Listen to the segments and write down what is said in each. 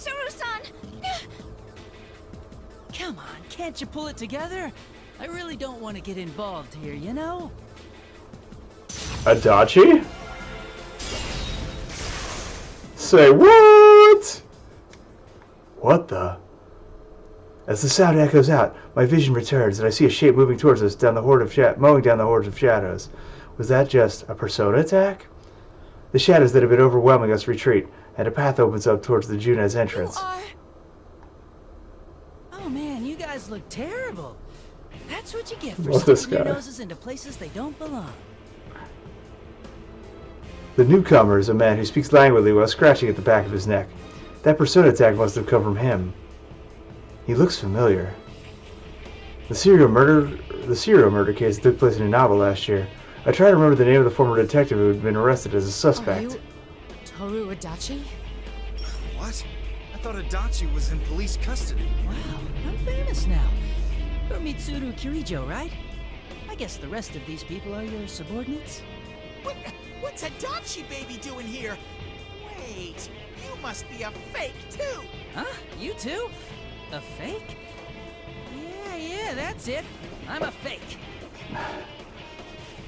Mitsuru-san! Come on, can't you pull it together? I really don't want to get involved here, you know? Adachi? Say what? What the? As the sound echoes out, my vision returns, and I see a shape moving towards us down the horde of mowing down the hordes of shadows. Was that just a persona attack? The shadows that have been overwhelming us retreat, and a path opens up towards the Junez entrance. Oh man, you guys look terrible. That's what you get for What's this sticking your guy? noses into places they don't belong. The newcomer is a man who speaks languidly while scratching at the back of his neck. That persona attack must have come from him. He looks familiar. The serial murder case took place in Inaba last year. I try to remember the name of the former detective who had been arrested as a suspect. Are you Toru Adachi? What? I thought Adachi was in police custody. Wow, I'm famous now. You're Mitsuru Kirijo, right? I guess the rest of these people are your subordinates? What's Adachi baby doing here? Wait, you must be a fake too. Huh? You too? A fake? Yeah, that's it. I'm a fake.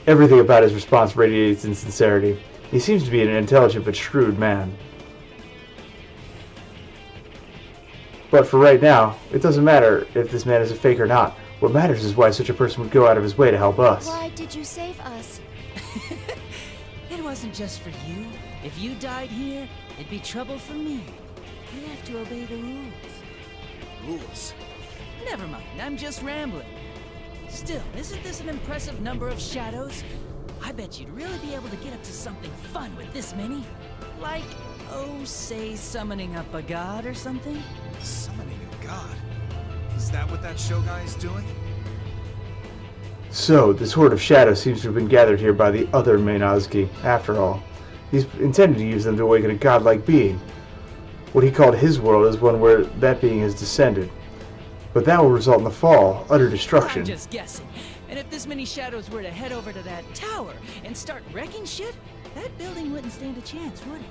Everything about his response radiates insincerity. He seems to be an intelligent but shrewd man. But for right now, it doesn't matter if this man is a fake or not. What matters is why such a person would go out of his way to help us. Why did you save us? It wasn't just for you. If you died here, it'd be trouble for me. You have to obey the rules. Rules? Never mind, I'm just rambling. Still, isn't this an impressive number of shadows? I bet you'd really be able to get up to something fun with this many. Like, oh, say summoning up a god or something? Summoning a god? Is that what that show guy is doing? So, this horde of shadows seems to have been gathered here by the other Meinazki, after all. He's intended to use them to awaken a godlike being. What he called his world is one where that being has descended. But that will result in the fall, utter destruction. I'm just guessing. And if this many shadows were to head over to that tower and start wrecking shit, that building wouldn't stand a chance, would it?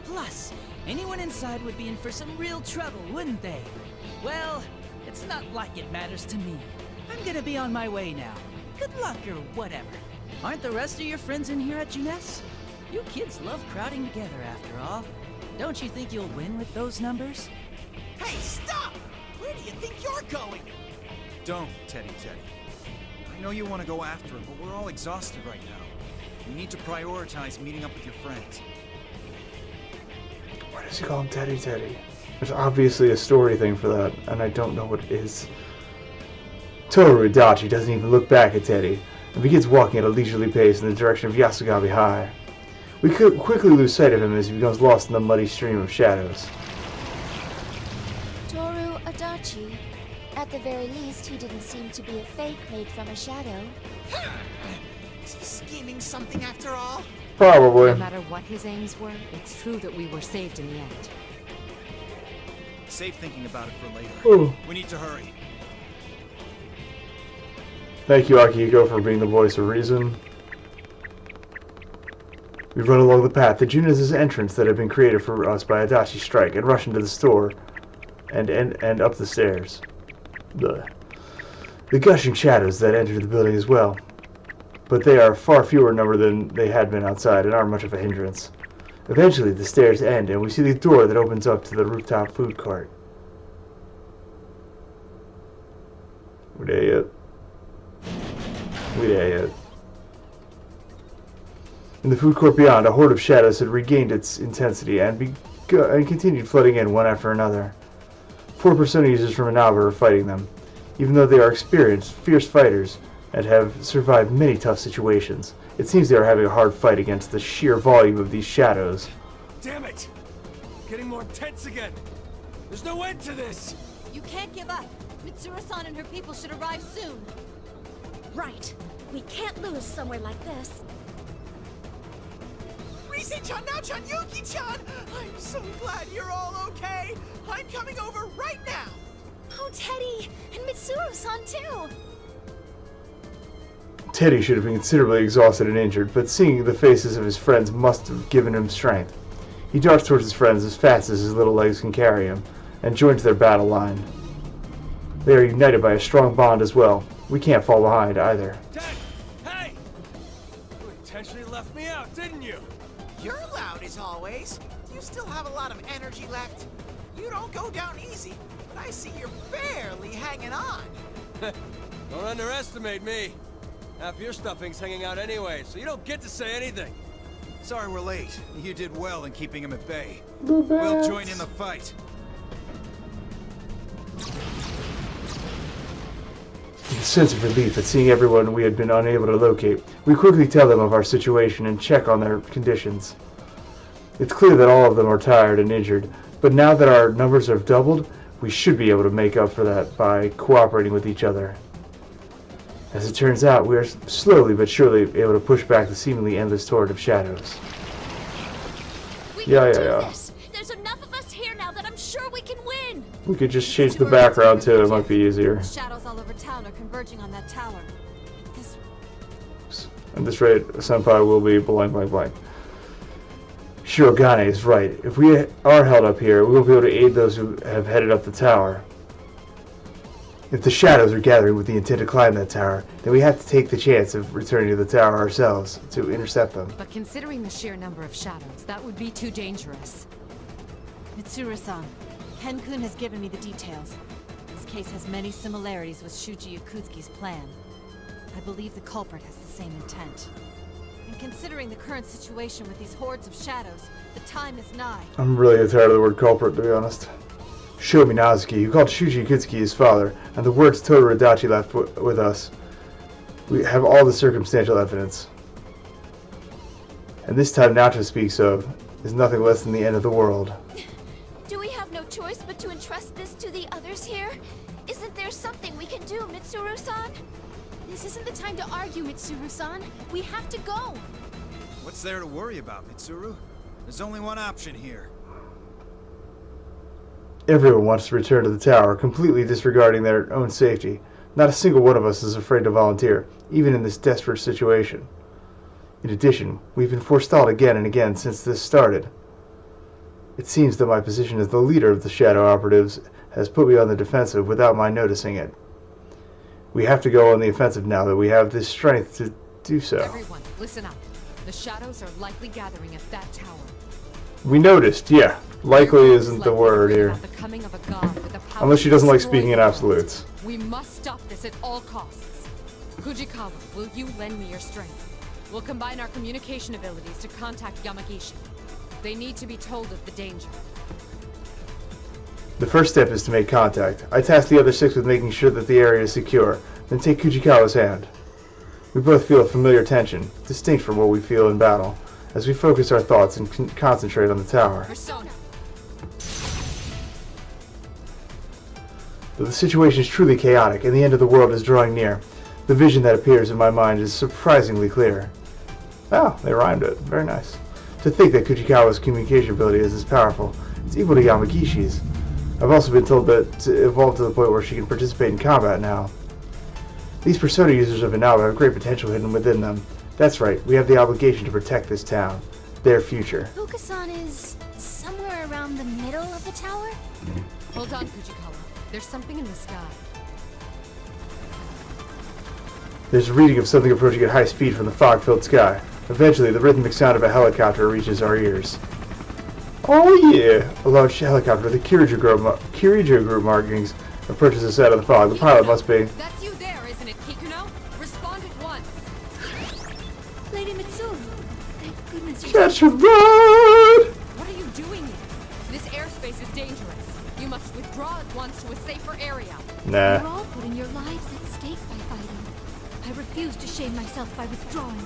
Plus, anyone inside would be in for some real trouble, wouldn't they? Well, it's not like it matters to me. I'm gonna be on my way now. Good luck or whatever. Aren't the rest of your friends in here at Juness? You kids love crowding together after all. Don't you think you'll win with those numbers? Hey, stop! Where do you think you're going? Don't, Teddy. I know you want to go after him, but we're all exhausted right now. You need to prioritize meeting up with your friends. Why does he call him Teddy? There's obviously a story thing for that, and I don't know what it is. Toru Adachi doesn't even look back at Teddy, and begins walking at a leisurely pace in the direction of Yasugami High. We could quickly lose sight of him as he becomes lost in the muddy stream of shadows. Toru Adachi. At the very least, he didn't seem to be a fake made from a shadow. Is he scheming something after all? Probably. No matter what his aims were, it's true that we were saved in the end. Save thinking about it for later. Ooh. We need to hurry. Thank you, Akihiko, for being the voice of reason. We run along the path to Junez's entrance that had been created for us by Adachi Strike and rush into the store and up the stairs. The gushing shadows that enter the building as well. But they are far fewer in number than they had been outside and aren't much of a hindrance. Eventually the stairs end and we see the door that opens up to the rooftop food cart. We there yet? We there yet? In the food court beyond, a horde of shadows had regained its intensity and continued flooding in one after another. 4 persona users from Inaba are fighting them, even though they are experienced, fierce fighters and have survived many tough situations. It seems they are having a hard fight against the sheer volume of these shadows. Damn it! Getting more tense again! There's no end to this! You can't give up. Mitsuru-san and her people should arrive soon. Right. We can't lose somewhere like this. Rise-chan, Nao-chan, Yuki-chan! I'm so glad you're all okay! I'm coming over right now! Oh, Teddy! And Mitsuru-san, too! Teddy should have been considerably exhausted and injured, but seeing the faces of his friends must have given him strength. He darts towards his friends as fast as his little legs can carry him, and joins their battle line. They are united by a strong bond as well. We can't fall behind either. Ted! Hey! You intentionally left me out, didn't you? You're loud as always. You still have a lot of energy left. You don't go down easy, but I see you're barely hanging on. Don't underestimate me. Half your stuffing's hanging out anyway, so you don't get to say anything. Sorry we're late. You did well in keeping him at bay. Blue We'll bats. join in the fight. With a sense of relief at seeing everyone we had been unable to locate, we quickly tell them of our situation and check on their conditions. It's clear that all of them are tired and injured, but now that our numbers have doubled, we should be able to make up for that by cooperating with each other. As it turns out, we are slowly but surely able to push back the seemingly endless torrent of shadows. We Yeah. can do this. There's enough of us here now that I'm sure we can win. We could just change the background too, it might be easier. The shadows all over town are converging on that tower. This At this rate, Senpai will be blank blank blank. Shirogane is right. If we are held up here, we will be able to aid those who have headed up the tower. If the shadows are gathering with the intent to climb that tower, then we have to take the chance of returning to the tower ourselves to intercept them. But considering the sheer number of shadows, that would be too dangerous. Mitsuru-san, Ken-kun has given me the details. This case has many similarities with Shuji Yakutsuki's plan. I believe the culprit has the same intent. And considering the current situation with these hordes of shadows, the time is nigh. I'm really tired of the word culprit, to be honest. Shomi Nazuki, who called Shuji Yakutsuki his father, and the words Toru Adachi left with us. We have all the circumstantial evidence. And this time Nacho speaks of is nothing less than the end of the world. Do we have no choice but to entrust this to the others here? Isn't there something we can do, Mitsuru-san? This isn't the time to argue, Mitsuru-san. We have to go. What's there to worry about, Mitsuru? There's only one option here. Everyone wants to return to the tower, completely disregarding their own safety. Not a single one of us is afraid to volunteer, even in this desperate situation. In addition, we've been forestalled again and again since this started. It seems that my position as the leader of the Shadow Operatives has put me on the defensive without my noticing it. We have to go on the offensive now that we have the strength to do so. Everyone, listen up. The shadows are likely gathering at that tower. We noticed, yeah. Likely isn't the word here. The coming of a god with the power Unless she doesn't to like destroy speaking in the world. absolutes. We must stop this at all costs. Fujikawa, will you lend me your strength? We'll combine our communication abilities to contact Yamagishi. They need to be told of the danger. The first step is to make contact. I task the other 6 with making sure that the area is secure, then take Fujikawa's hand. We both feel a familiar tension, distinct from what we feel in battle, as we focus our thoughts and concentrate on the tower. Persona. Though the situation is truly chaotic and the end of the world is drawing near, the vision that appears in my mind is surprisingly clear. Oh, they rhymed it. Very nice. To think that Fujikawa's communication ability is as powerful, it's equal to Yamagishi's. I've also been told that to evolve to the point where she can participate in combat now. These Persona users of Inaba have great potential hidden within them. That's right, we have the obligation to protect this town. Their future. Fukusan is somewhere around the middle of the tower? Hold on, Fujikawa. There's something in the sky. There's a reading of something approaching at high speed from the fog-filled sky. Eventually, the rhythmic sound of a helicopter reaches our ears. Oh yeah! A large helicopter with the Kirijo group markings approaches us out of the fog. The pilot must be... That's you there, isn't it, Kikuno? Respond at once. Lady Mitsuru, thank goodness you're Catch a ride! What are you doing here? This airspace is dangerous. You must withdraw at once to a safer area. You're Nah. all putting your lives at stake by fighting. I refuse to shame myself by withdrawing.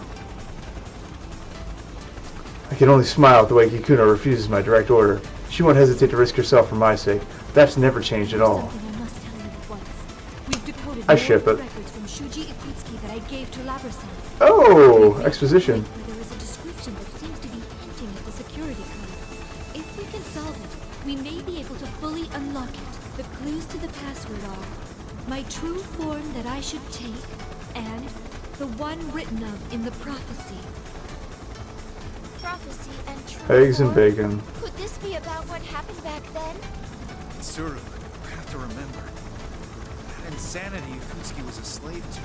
I can only smile at the way Kikuno refuses my direct order. She won't hesitate to risk herself for my sake. That's never changed at all. Something I must tell you at once. We've decoded I more ship of the it. records from Shuji Ikutsuki that I gave to Laverson. Oh! Exposition. Where there is a description that seems to be hinting at the security code. If we can solve it, we may be able to fully unlock it. The clues to the password are my true form that I should take, and the one written of in the prophecy. Prophecy and true Eggs and form? bacon. happy about what happened back then? Tsuru, you have to remember. That insanity Yakutsuki was a slave to.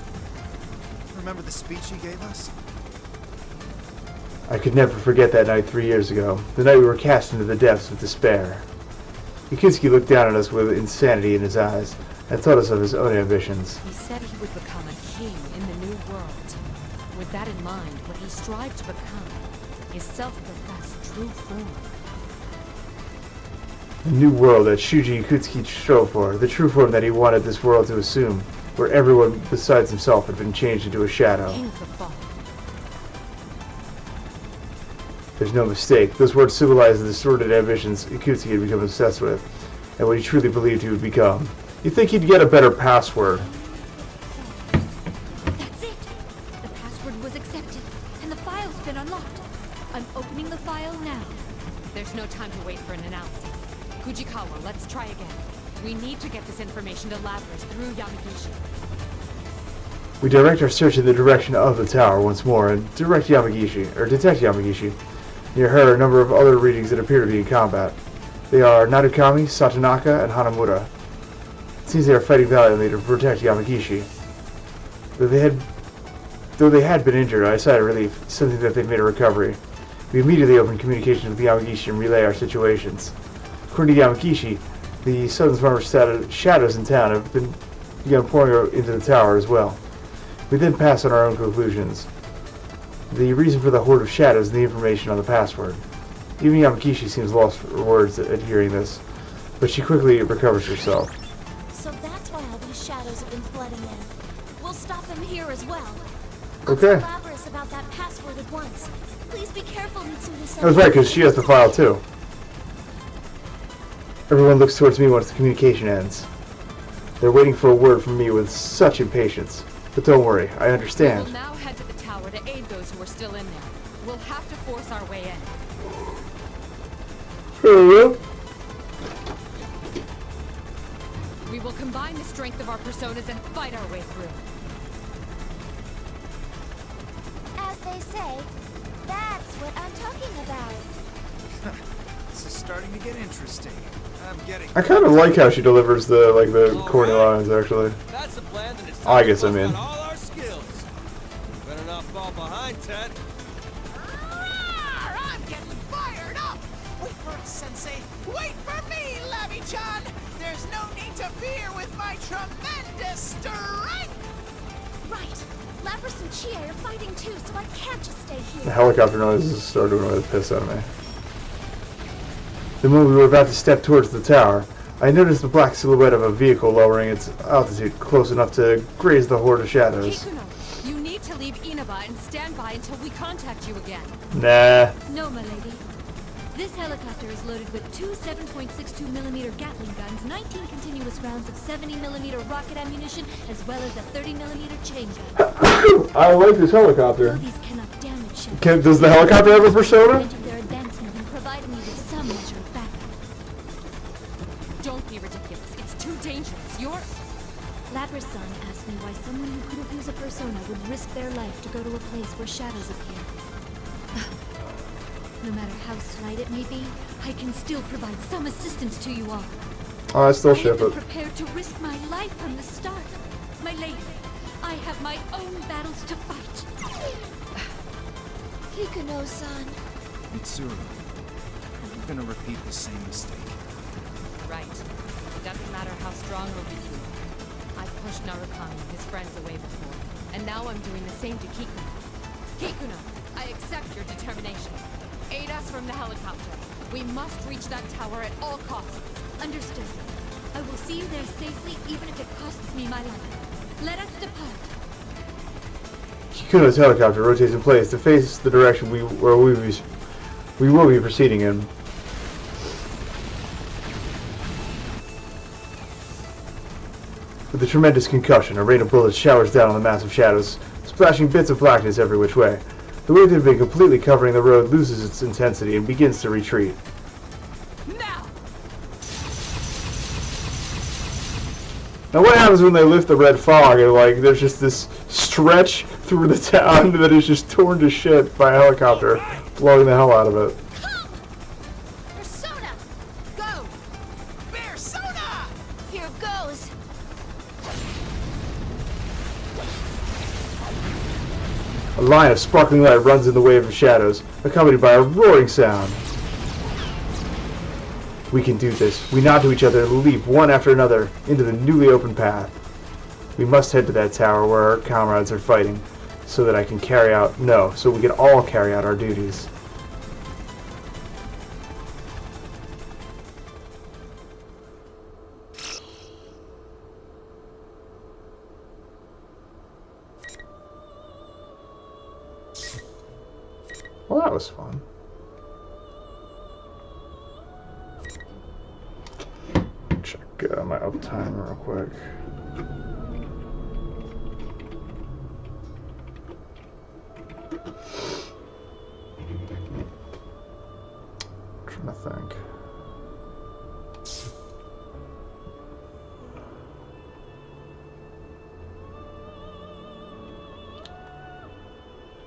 Remember the speech he gave us? I could never forget that night 3 years ago, the night we were cast into the depths of despair. Yakutsuki looked down at us with insanity in his eyes and told us of his own ambitions. He said he would become a king in the new world. With that in mind, what he strived to become is self-professed true form. The new world that Shuji Yakutsuki strove for, the true form that he wanted this world to assume, where everyone besides himself had been changed into a shadow. King of the fall. There's no mistake. Those words symbolize the distorted ambitions Yakutsuki had become obsessed with, and what he truly believed he would become. You'd think he'd get a better password. That's it! The password was accepted, and the file's been unlocked. I'm opening the file now. There's no time to wait for an analysis. Fujikawa, let's try again. We need to get this information to Lapras through Yamagishi. We direct our search in the direction of the tower once more and detect Yamagishi. Near her, a number of other readings that appear to be in combat. They are Narukami, Satonaka, and Hanamura. It seems they are fighting valiantly to protect Yamagishi. Though they had been injured, I sighed a relief, something that they've made a recovery. We immediately opened communication with Yamagishi and relay our situations. According to Yamagishi, the Southern Farmer shadows in town have begun pouring into the tower as well. We then pass on our own conclusions. The reason for the horde of shadows and the information on the password. Even Yamagishi seems lost for words at hearing this, but she quickly recovers herself. So that's why all these shadows have been flooding in. We'll stop them here as well. Okay. I'll tell Lapras about that password at once. Please be careful, Mitsuru-san. That was right, because she has the file too. Everyone looks towards me once the communication ends. They're waiting for a word from me with such impatience. But don't worry, I understand. We'll now head to the tower to aid those who are still in there. We'll have to force our way in. We will combine the strength of our personas and fight our way through. As they say, that's what I'm talking about. This is starting to get interesting. I'm getting... I kind of like how she delivers the corny lines, actually. That's the plan, then it's I guess I'm in. all our skills. Better not fall behind, Ted. I'm getting fired up! Wait for it, Sensei! Wait for me, Labby-chan! There's no need to fear with my tremendous strength! Right. Lapras and Chie are fighting too, so I can't just stay The here. helicopter noises started to really piss out of me. The moment we were about to step towards the tower, I noticed the black silhouette of a vehicle lowering its altitude close enough to graze the horde of shadows. Kikuno, you need to leave Inaba and stand by until we contact you again. Nah. No, my lady. This helicopter is loaded with two 7.62mm Gatling guns, 19 continuous rounds of 70mm rocket ammunition, as well as a 30mm chain gun. I like this Though helicopter. these cannot damage ships, Does the helicopter have a persona? preventing their advancement and providing me with some measure of backup. Don't be ridiculous. It's too dangerous. You're... Lapras-san asked me why someone who couldn't use a persona would risk their life to go to a place where shadows appear. No matter how slight it may be, I can still provide some assistance to you all. Oh, I still I have ship been it. prepared to risk my life from the start. My lady, I have my own battles to fight. Kikuno-san. Mitsuru, are you gonna repeat the same mistake? right. It doesn't matter how strong or weak you are. I pushed Narukami and his friends away before, and now I'm doing the same to Kikuno. Kikuno, I accept your determination. Aid us from the helicopter. We must reach that tower at all costs. Understood. I will see you there safely, even if it costs me my life. Let us depart. Kikuno's helicopter rotates in place to face the direction we will be proceeding in. With a tremendous concussion, a rain of bullets showers down on the massive shadows, splashing bits of blackness every which way. The wave that had been completely covering the road loses its intensity and begins to retreat. Now what happens when they lift the red fog and there's just this stretch through the town that is just torn to shit by a helicopter, blowing the hell out of it. Persona! goes. A line of sparkling light runs in the wave of shadows, accompanied by a roaring sound. We can do this. We nod to each other and leap one after another into the newly opened path. We must head to that tower where our comrades are fighting, so that I can carry out... No, so we can all carry out our duties. Well, that was fun. Check my uptime real quick. Trying to think.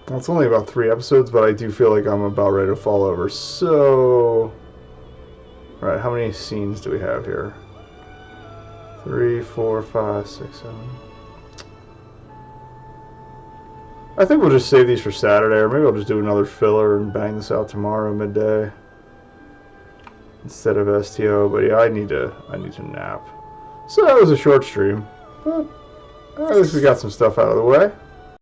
Well, it's only about 3 episodes, but I do feel like I'm about ready to fall over. So, alright, how many scenes do we have here? 3, 4, 5, 6, 7. I think we'll just save these for Saturday, or maybe I'll just do another filler and bang this out tomorrow midday instead of STO. But yeah, I need to nap. So that was a short stream, but at least we got some stuff out of the way.